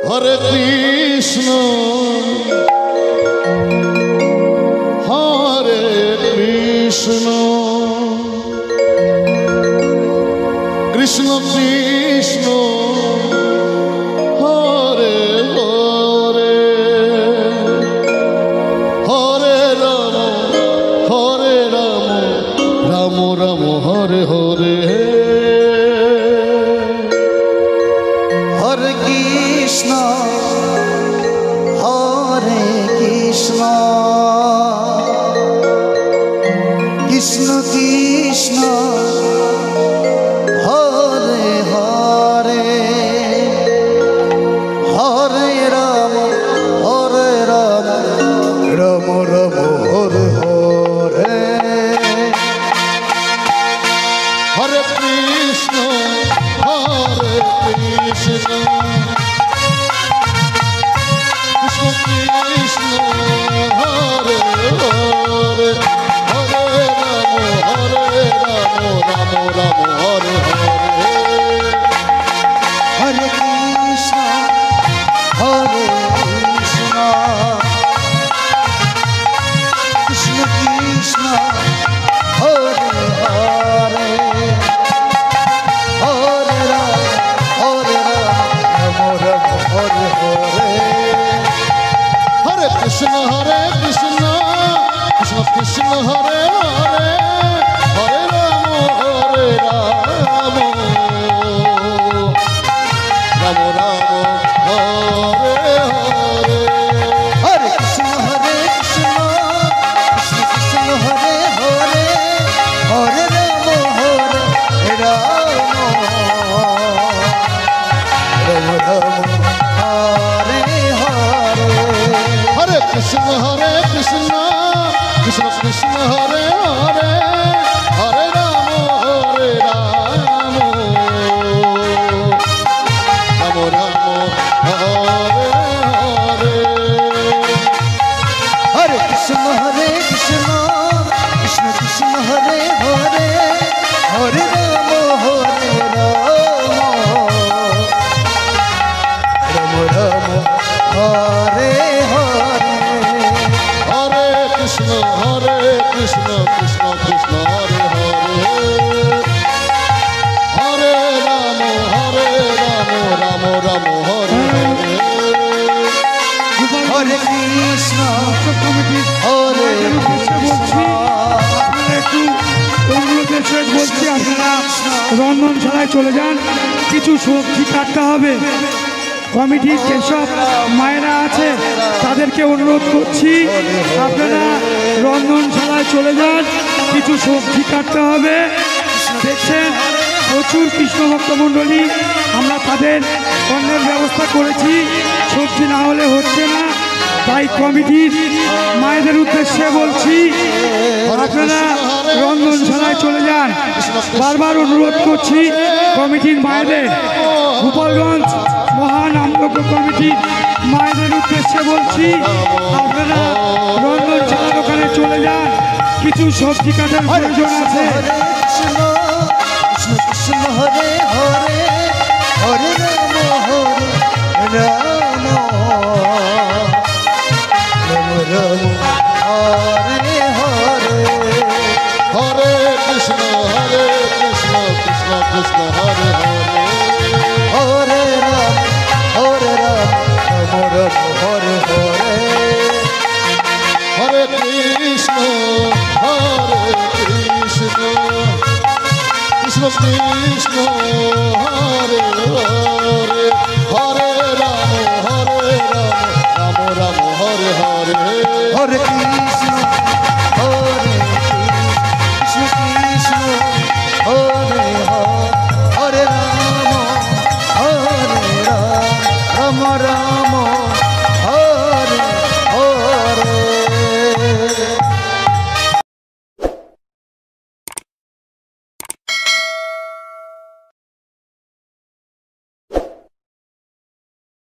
Hare Krishna Hare Krishna Krishna Krishna Hare Hare Hare Rama Hare Rama Rama Rama Hare Hare Hare Krishna Hare Krishna Krishna Krishna Hare Hare Hare Rama Hare Rama Rama Rama Hare Hare Hare Krishna Hare Krishna Krishna Krishna Hare Hare Hare Rama Hare Rama Rama Rama Hare Hare Hare Krishna Hare Krishna Krishna Krishna Hare Hare Hare Rama Rama Hare Hare Hare Krishna Hare Krishna Krishna Krishna Hare Hare Hare Rama Hare Rama Rama Rama Hare Hare Hare Krishna Hare Krishna Krishna Krishna Hare Hare Hare Rama Rama Rama Hare Hare Hare Krishna Hare Krishna Krishna Krishna Hare Hare Hare Rama Hare Rama Rama Rama Hare Hare Hare Krishna Hare Krishna Krishna Krishna Hare Hare Hare Rama Rama Rama Hare Hare Hare Krishna Hare Krishna Krishna Krishna Hare Hare Hare Rama Rama Rama Hare Hare Hare Krishna Hare Krishna একটু অনুরোধের সহিত বলছি আপনারা রন্ধনশালায় চলে যান, কিছু সবজি কাটতে হবে। কমিটির যেসব মায়েরা আছে তাদেরকে অনুরোধ করছি আপনারা রন্ধনশালায় চলে যান, কিছু সবজি কাটতে হবে। দেখছেন প্রচুর কৃষ্ণ ভক্ত মণ্ডলী, আমরা তাদের অন্যের ব্যবস্থা করেছি, সবজি না হলে হচ্ছে না। তাই কমিটির মায়েদের উদ্দেশ্যে বলছি আপনারা রন্ধনশালায় চলে যান। বারবার অনুরোধ করছি কমিটির মায়েদের, গোপালগঞ্জ মহানামযজ্ঞ কমিটির মায়েদের উদ্দেশ্যে বলছি আপনারা রন্ধনশালার ওখানে চলে যান, কিছু সবজি কাটার প্রয়োজন আছে। Krishna Krishna Hare Hare Hare Rama Hare Rama Rama Rama Hare Hare Hare Krishna Hare Krishna Krishna Krishna Hare Hare Hare Rama Rama Rama Hare Hare Hare Krishna Hare Krishna Krishna Krishna Hare Hare Hare Rama Rama Rama Hare Hare Hare Krishna Hare